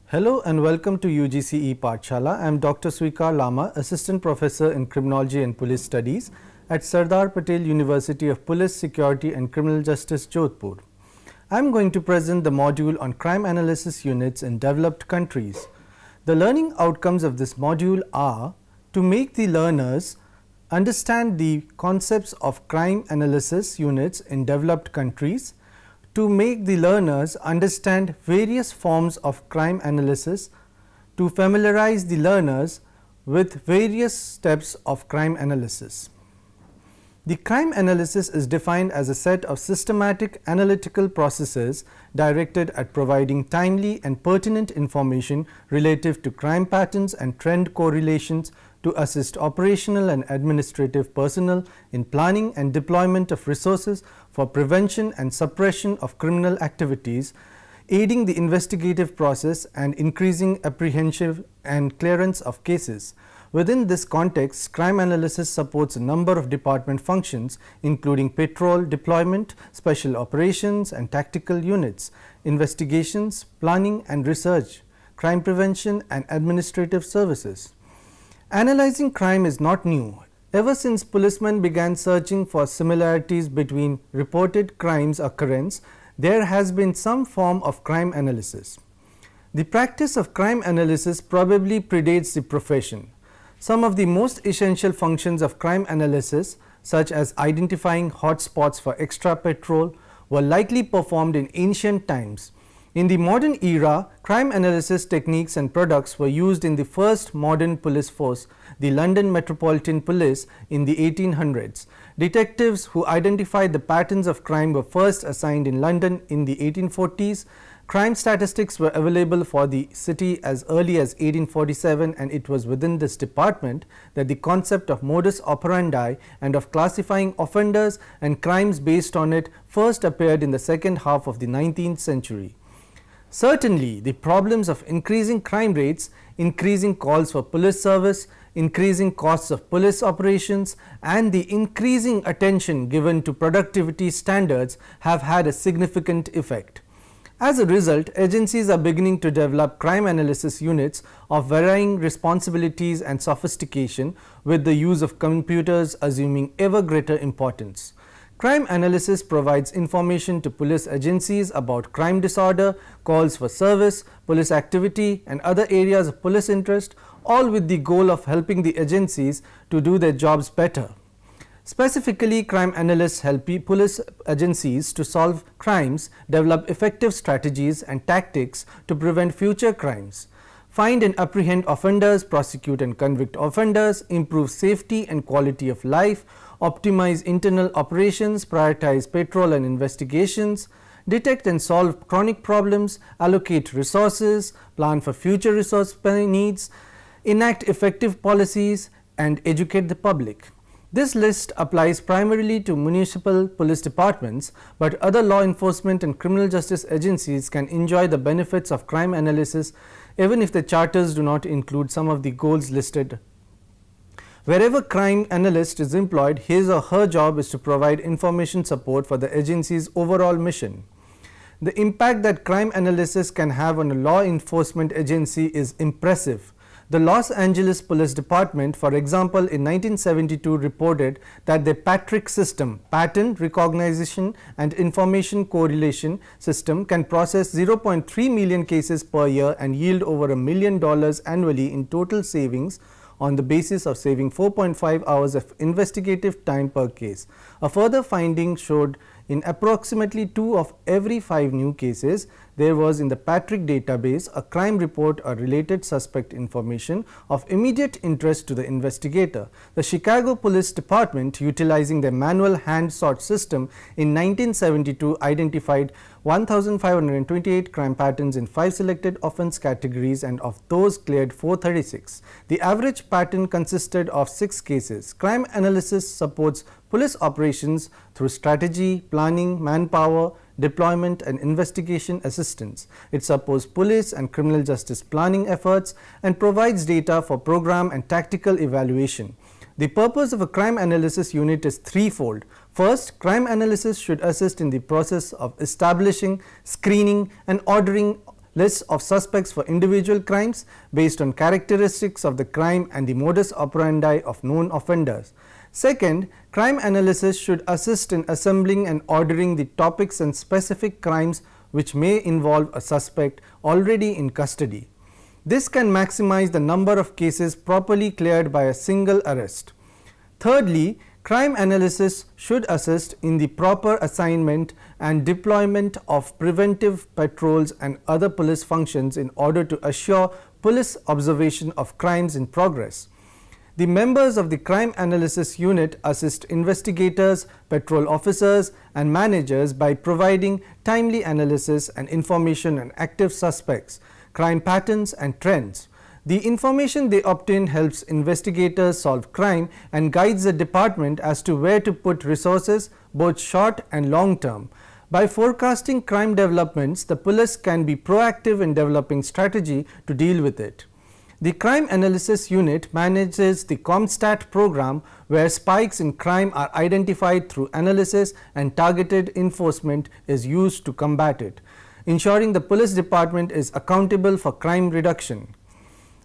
Hello and welcome to UGCE Pathshala. I am Dr. Swikar Lama, Assistant Professor in Criminology and Police Studies at Sardar Patel University of Police, Security and Criminal Justice, Jodhpur. I am going to present the module on crime analysis units in developed countries. The learning outcomes of this module are to make the learners understand the concepts of crime analysis units in developed countries, to make the learners understand various forms of crime analysis, to familiarize the learners with various steps of crime analysis. The crime analysis is defined as a set of systematic analytical processes directed at providing timely and pertinent information relative to crime patterns and trend correlations to assist operational and administrative personnel in planning and deployment of resources for prevention and suppression of criminal activities, aiding the investigative process and increasing apprehension and clearance of cases. Within this context, crime analysis supports a number of department functions including patrol deployment, special operations and tactical units, investigations, planning and research, crime prevention and administrative services. Analyzing crime is not new. Ever since policemen began searching for similarities between reported crimes occurrence, there has been some form of crime analysis. The practice of crime analysis probably predates the profession. Some of the most essential functions of crime analysis, such as identifying hotspots for extra patrol, were likely performed in ancient times. In the modern era, crime analysis techniques and products were used in the first modern police force, the London Metropolitan Police, in the 1800s. Detectives who identified the patterns of crime were first assigned in London in the 1840s. Crime statistics were available for the city as early as 1847, and it was within this department that the concept of modus operandi and of classifying offenders and crimes based on it first appeared in the second half of the 19th century. Certainly, the problems of increasing crime rates, increasing calls for police service, increasing costs of police operations, and the increasing attention given to productivity standards have had a significant effect. As a result, agencies are beginning to develop crime analysis units of varying responsibilities and sophistication, with the use of computers assuming ever greater importance. Crime analysis provides information to police agencies about crime disorder, calls for service, police activity and other areas of police interest, all with the goal of helping the agencies to do their jobs better. Specifically, crime analysts help police agencies to solve crimes, develop effective strategies and tactics to prevent future crimes, find and apprehend offenders, prosecute and convict offenders, improve safety and quality of life, optimize internal operations, prioritize patrol and investigations, detect and solve chronic problems, allocate resources, plan for future resource needs, enact effective policies, and educate the public. This list applies primarily to municipal police departments, but other law enforcement and criminal justice agencies can enjoy the benefits of crime analysis even if the charters do not include some of the goals listed. Wherever crime analyst is employed, his or her job is to provide information support for the agency's overall mission. The impact that crime analysis can have on a law enforcement agency is impressive. The Los Angeles Police Department, for example, in 1972 reported that the PATRIC system, Pattern Recognition and Information Correlation System, can process 0.3 million cases per year and yield over $1 million annually in total savings on the basis of saving 4.5 hours of investigative time per case. A further finding showed in approximately 2 of every 5 new cases, there was in the PATRIC database a crime report or related suspect information of immediate interest to the investigator. The Chicago Police Department, utilizing their manual hand sort system in 1972, identified 1,528 crime patterns in 5 selected offense categories, and of those cleared 436. The average pattern consisted of 6 cases. Crime analysis supports police operations through strategy, planning, manpower, deployment and investigation assistance. It supports police and criminal justice planning efforts and provides data for program and tactical evaluation. The purpose of a crime analysis unit is threefold. First, crime analysis should assist in the process of establishing, screening and ordering lists of suspects for individual crimes based on characteristics of the crime and the modus operandi of known offenders. Second, crime analysis should assist in assembling and ordering the topics and specific crimes which may involve a suspect already in custody. This can maximize the number of cases properly cleared by a single arrest. Thirdly, crime analysis should assist in the proper assignment and deployment of preventive patrols and other police functions in order to assure police observation of crimes in progress. The members of the crime analysis unit assist investigators, patrol officers and managers by providing timely analysis and information on active suspects, crime patterns and trends. The information they obtain helps investigators solve crime and guides the department as to where to put resources, both short and long term. By forecasting crime developments, the police can be proactive in developing strategy to deal with it. The Crime Analysis Unit manages the ComStat program, where spikes in crime are identified through analysis and targeted enforcement is used to combat it, ensuring the police department is accountable for crime reduction.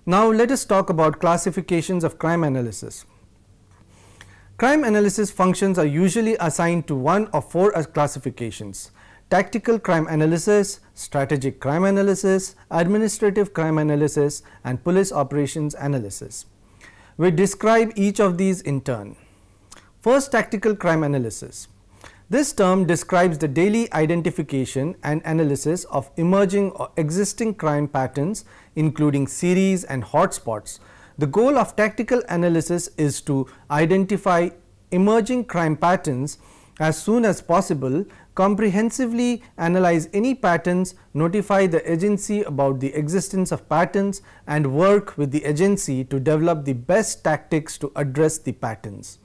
Now let us talk about classifications of crime analysis. Crime analysis functions are usually assigned to one of four classifications: tactical crime analysis, strategic crime analysis, administrative crime analysis, and police operations analysis. We describe each of these in turn. First, tactical crime analysis. This term describes the daily identification and analysis of emerging or existing crime patterns, including series and hotspots. The goal of tactical analysis is to identify emerging crime patterns as soon as possible, comprehensively analyze any patterns, notify the agency about the existence of patterns, and work with the agency to develop the best tactics to address the patterns.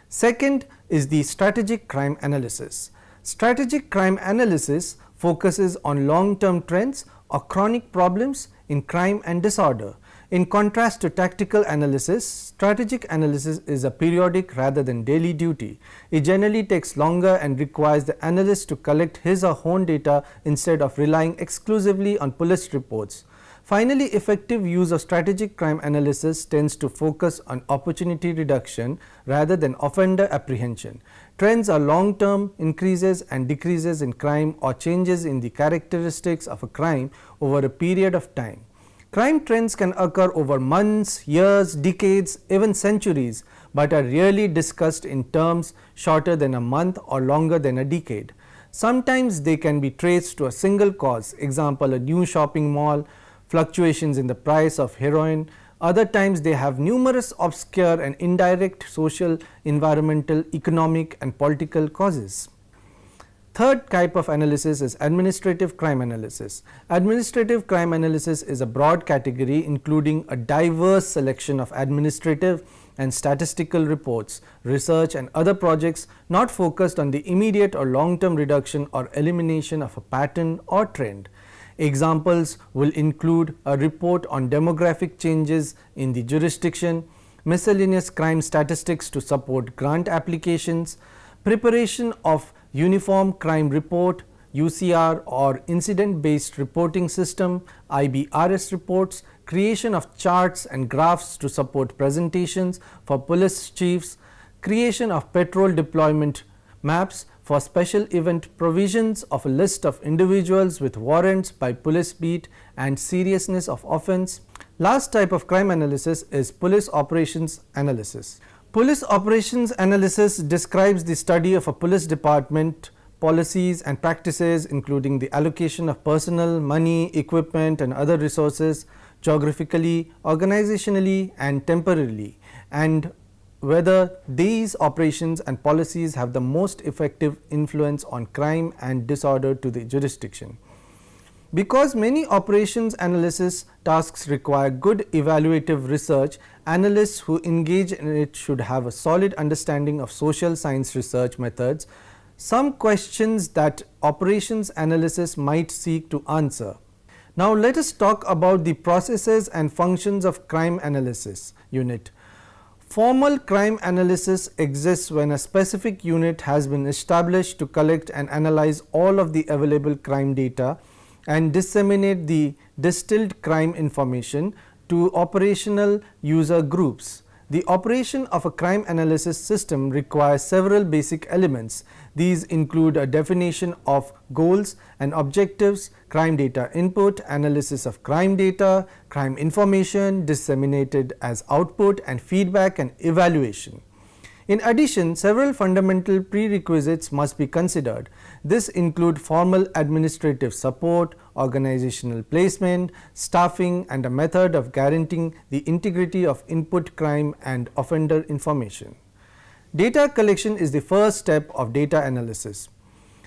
Second is the strategic crime analysis. Strategic crime analysis focuses on long-term trends or chronic problems in crime and disorder. In contrast to tactical analysis, strategic analysis is a periodic rather than daily duty. It generally takes longer and requires the analyst to collect his or her own data instead of relying exclusively on police reports. Finally, effective use of strategic crime analysis tends to focus on opportunity reduction rather than offender apprehension. Trends are long-term increases and decreases in crime or changes in the characteristics of a crime over a period of time. Crime trends can occur over months, years, decades, even centuries, but are rarely discussed in terms shorter than a month or longer than a decade. Sometimes they can be traced to a single cause, example a new shopping mall, fluctuations in the price of heroin. Other times they have numerous obscure and indirect social, environmental, economic and political causes. Third type of analysis is administrative crime analysis. Administrative crime analysis is a broad category including a diverse selection of administrative and statistical reports, research and other projects not focused on the immediate or long-term reduction or elimination of a pattern or trend. Examples will include a report on demographic changes in the jurisdiction, miscellaneous crime statistics to support grant applications, preparation of Uniform Crime Report UCR or Incident Based Reporting System IBRS reports, creation of charts and graphs to support presentations for police chiefs, creation of patrol deployment maps for special event, provisions of a list of individuals with warrants by police beat and seriousness of offence. Last type of crime analysis is police operations analysis. Police operations analysis describes the study of a police department, policies and practices including the allocation of personnel, money, equipment and other resources geographically, organizationally and temporarily, and whether these operations and policies have the most effective influence on crime and disorder to the jurisdiction. Because many operations analysis tasks require good evaluative research, analysts who engage in it should have a solid understanding of social science research methods. Some questions that operations analysis might seek to answer. Now let us talk about the processes and functions of crime analysis unit. Formal crime analysis exists when a specific unit has been established to collect and analyze all of the available crime data and disseminate the distilled crime information to operational user groups. The operation of a crime analysis system requires several basic elements. These include a definition of goals and objectives, crime data input, analysis of crime data, crime information disseminated as output, and feedback and evaluation. In addition, several fundamental prerequisites must be considered. This include formal administrative support, organizational placement, staffing, and a method of guaranteeing the integrity of input crime and offender information. Data collection is the first step of data analysis.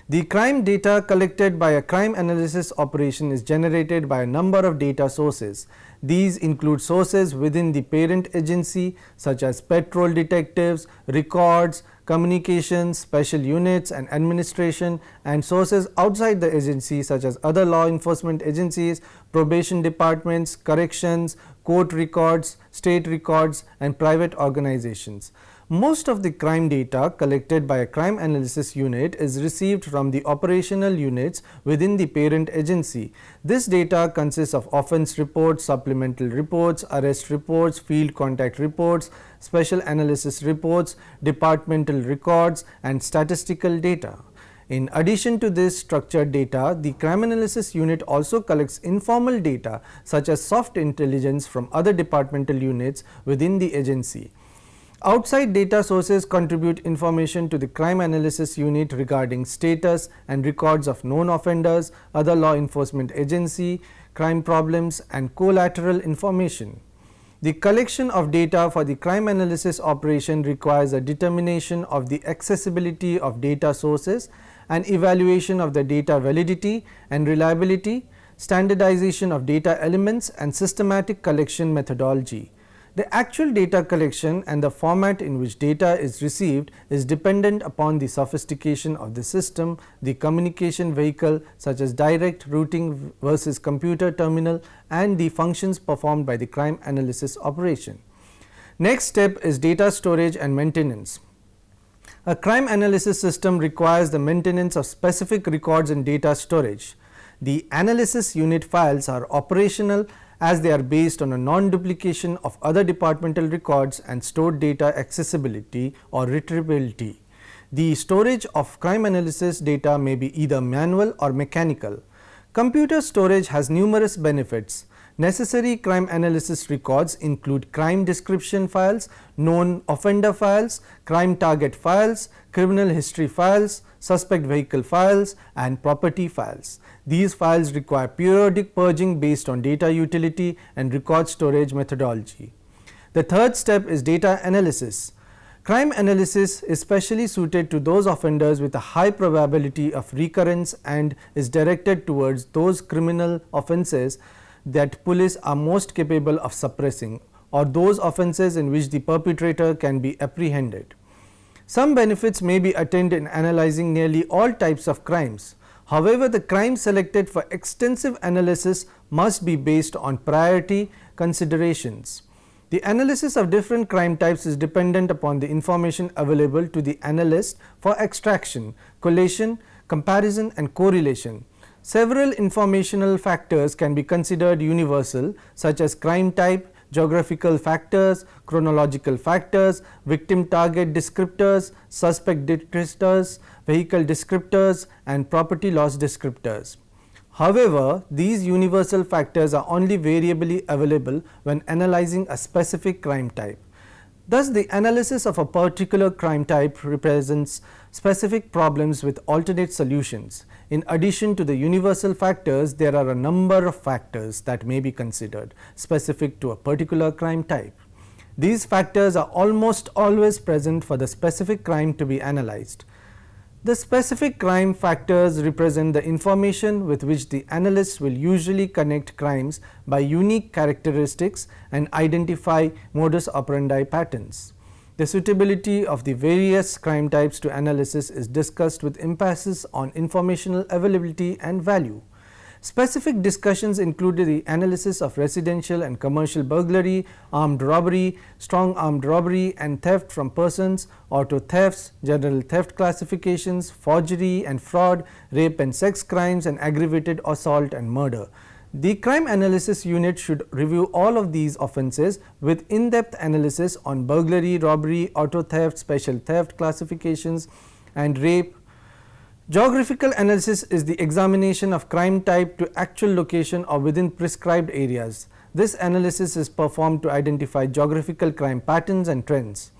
The crime data collected by a crime analysis operation is generated by a number of data sources. These include sources within the parent agency such as patrol detectives, records, communications, special units and administration, and sources outside the agency such as other law enforcement agencies, probation departments, corrections, court records, state records, and private organizations. Most of the crime data collected by a crime analysis unit is received from the operational units within the parent agency. This data consists of offense reports, supplemental reports, arrest reports, field contact reports, special analysis reports, departmental records, and statistical data. In addition to this structured data, the crime analysis unit also collects informal data such as soft intelligence from other departmental units within the agency. Outside data sources contribute information to the crime analysis unit regarding status and records of known offenders, other law enforcement agency, crime problems, and collateral information. The collection of data for the crime analysis operation requires a determination of the accessibility of data sources, an evaluation of the data validity and reliability, standardization of data elements, and systematic collection methodology. The actual data collection and the format in which data is received is dependent upon the sophistication of the system, the communication vehicle such as direct routing versus computer terminal, and the functions performed by the crime analysis operation. Next step is data storage and maintenance. A crime analysis system requires the maintenance of specific records in data storage. The analysis unit files are operational as they are based on a non-duplication of other departmental records and stored data accessibility or retrievability. The storage of crime analysis data may be either manual or mechanical. Computer storage has numerous benefits. Necessary crime analysis records include crime description files, known offender files, crime target files, criminal history files, suspect vehicle files, and property files. These files require periodic purging based on data utility and record storage methodology. The third step is data analysis. Crime analysis is specially suited to those offenders with a high probability of recurrence and is directed towards those criminal offences that police are most capable of suppressing, or those offences in which the perpetrator can be apprehended. Some benefits may be attained in analyzing nearly all types of crimes. However, the crimes selected for extensive analysis must be based on priority considerations. The analysis of different crime types is dependent upon the information available to the analyst for extraction, collation, comparison, and correlation. Several informational factors can be considered universal, such as crime type, geographical factors, chronological factors, victim target descriptors, suspect descriptors, vehicle descriptors, and property loss descriptors. However, these universal factors are only variably available when analyzing a specific crime type. Thus, the analysis of a particular crime type represents specific problems with alternate solutions. In addition to the universal factors, there are a number of factors that may be considered specific to a particular crime type. These factors are almost always present for the specific crime to be analyzed. The specific crime factors represent the information with which the analyst will usually connect crimes by unique characteristics and identify modus operandi patterns. The suitability of the various crime types to analysis is discussed with emphasis on informational availability and value. Specific discussions included the analysis of residential and commercial burglary, armed robbery, strong armed robbery and theft from persons, auto thefts, general theft classifications, forgery and fraud, rape and sex crimes, and aggravated assault and murder. The crime analysis unit should review all of these offences with in-depth analysis on burglary, robbery, auto theft, special theft classifications and rape. Geographical analysis is the examination of crime type to actual location or within prescribed areas. This analysis is performed to identify geographical crime patterns and trends.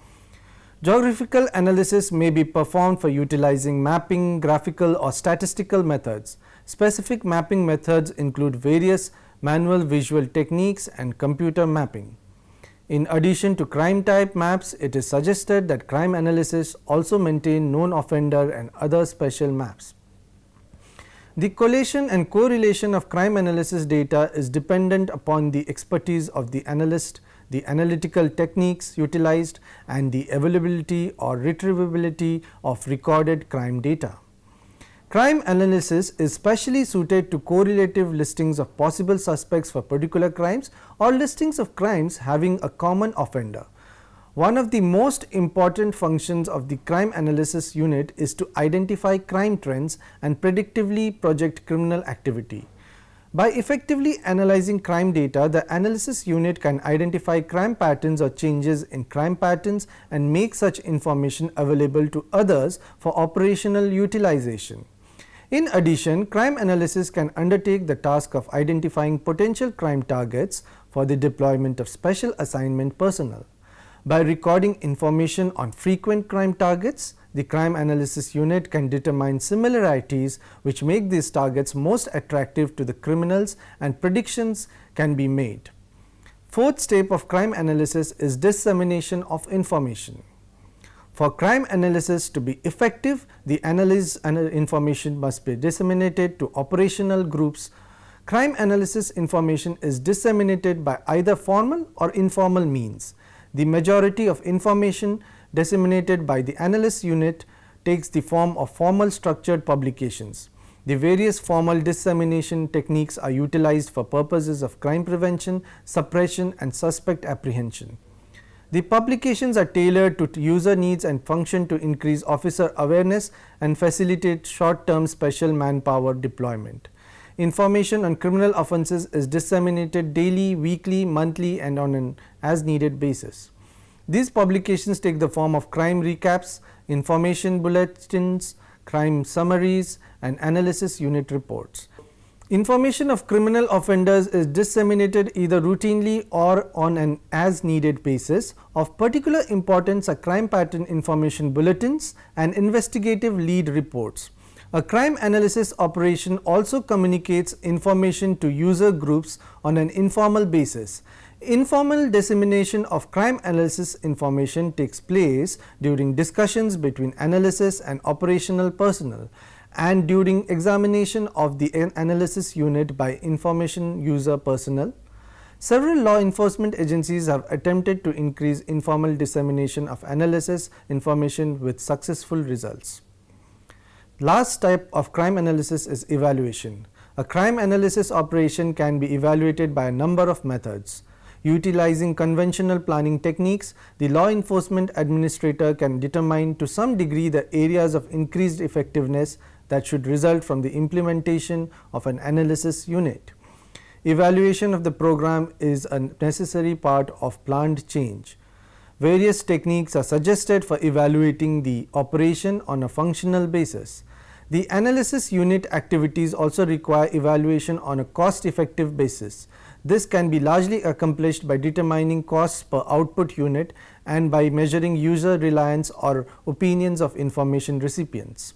Geographical analysis may be performed for utilizing mapping, graphical or statistical methods. Specific mapping methods include various manual visual techniques and computer mapping. In addition to crime type maps, it is suggested that crime analysis also maintain known offender and other special maps. The collation and correlation of crime analysis data is dependent upon the expertise of the analyst, the analytical techniques utilized, and the availability or retrievability of recorded crime data. Crime analysis is specially suited to correlative listings of possible suspects for particular crimes or listings of crimes having a common offender. One of the most important functions of the crime analysis unit is to identify crime trends and predictively project criminal activity. By effectively analyzing crime data, the analysis unit can identify crime patterns or changes in crime patterns and make such information available to others for operational utilization. In addition, crime analysis can undertake the task of identifying potential crime targets for the deployment of special assignment personnel. By recording information on frequent crime targets, the crime analysis unit can determine similarities which make these targets most attractive to the criminals, and predictions can be made. Fourth step of crime analysis is dissemination of information. For crime analysis to be effective, the analyzed information must be disseminated to operational groups. Crime analysis information is disseminated by either formal or informal means. The majority of information disseminated by the analysis unit takes the form of formal structured publications. The various formal dissemination techniques are utilized for purposes of crime prevention, suppression, and suspect apprehension. The publications are tailored to user needs and function to increase officer awareness and facilitate short-term special manpower deployment. Information on criminal offences is disseminated daily, weekly, monthly, and on an as-needed basis. These publications take the form of crime recaps, information bulletins, crime summaries, and analysis unit reports. Information of criminal offenders is disseminated either routinely or on an as-needed basis. Of particular importance are crime pattern information bulletins and investigative lead reports. A crime analysis operation also communicates information to user groups on an informal basis. Informal dissemination of crime analysis information takes place during discussions between analysis and operational personnel, and during examination of the analysis unit by information user personnel. Several law enforcement agencies have attempted to increase informal dissemination of analysis information with successful results. Last type of crime analysis is evaluation. A crime analysis operation can be evaluated by a number of methods. Utilizing conventional planning techniques, the law enforcement administrator can determine to some degree the areas of increased effectiveness that should result from the implementation of an analysis unit. Evaluation of the program is a necessary part of planned change. Various techniques are suggested for evaluating the operation on a functional basis. The analysis unit activities also require evaluation on a cost-effective basis. This can be largely accomplished by determining costs per output unit and by measuring user reliance or opinions of information recipients.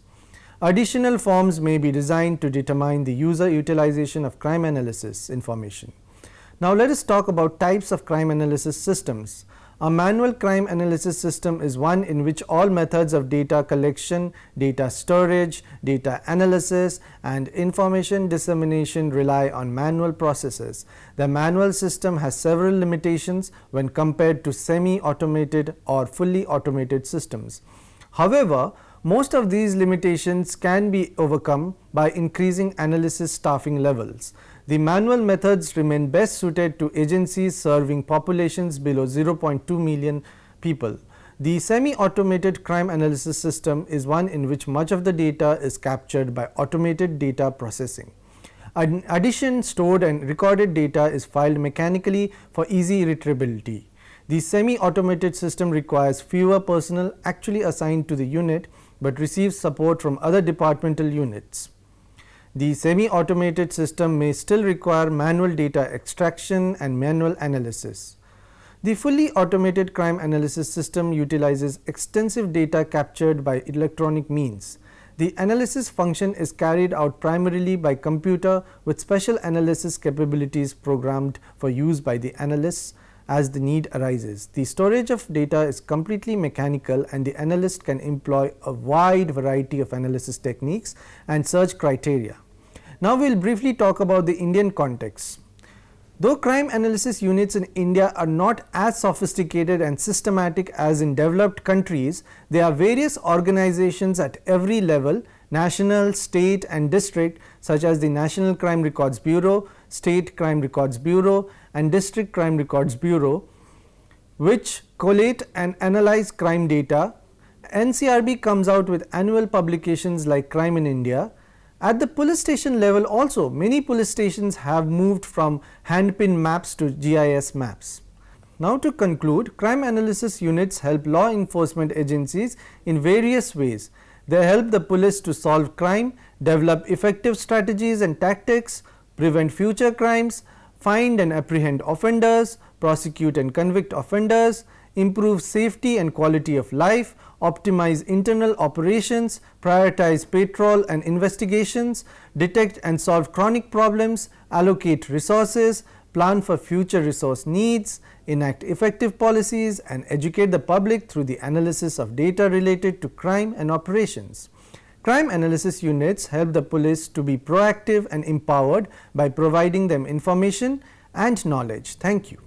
Additional forms may be designed to determine the user utilization of crime analysis information. Now let us talk about types of crime analysis systems. A manual crime analysis system is one in which all methods of data collection, data storage, data analysis, and information dissemination rely on manual processes. The manual system has several limitations when compared to semi-automated or fully automated systems. However, Most of these limitations can be overcome by increasing analysis staffing levels. The manual methods remain best suited to agencies serving populations below 0.2 million people. The semi-automated crime analysis system is one in which much of the data is captured by automated data processing. In addition, stored and recorded data is filed mechanically for easy retrievability. The semi-automated system requires fewer personnel actually assigned to the unit, but receives support from other departmental units. The semi-automated system may still require manual data extraction and manual analysis. The fully automated crime analysis system utilizes extensive data captured by electronic means. The analysis function is carried out primarily by computer with special analysis capabilities programmed for use by the analysts as the need arises. The storage of data is completely mechanical, and the analyst can employ a wide variety of analysis techniques and search criteria. Now we will briefly talk about the Indian context. Though crime analysis units in India are not as sophisticated and systematic as in developed countries, there are various organizations at every level, national, state and district, such as the National Crime Records Bureau, State Crime Records Bureau and District Crime Records Bureau, which collate and analyze crime data. NCRB comes out with annual publications like Crime in India. At the police station level also, many police stations have moved from handpin maps to GIS maps. Now to conclude, crime analysis units help law enforcement agencies in various ways. They help the police to solve crime, develop effective strategies and tactics, prevent future crimes, find and apprehend offenders, prosecute and convict offenders, improve safety and quality of life, optimize internal operations, prioritize patrol and investigations, detect and solve chronic problems, allocate resources, plan for future resource needs, enact effective policies and educate the public through the analysis of data related to crime and operations. Crime analysis units help the police to be proactive and empowered by providing them information and knowledge. Thank you.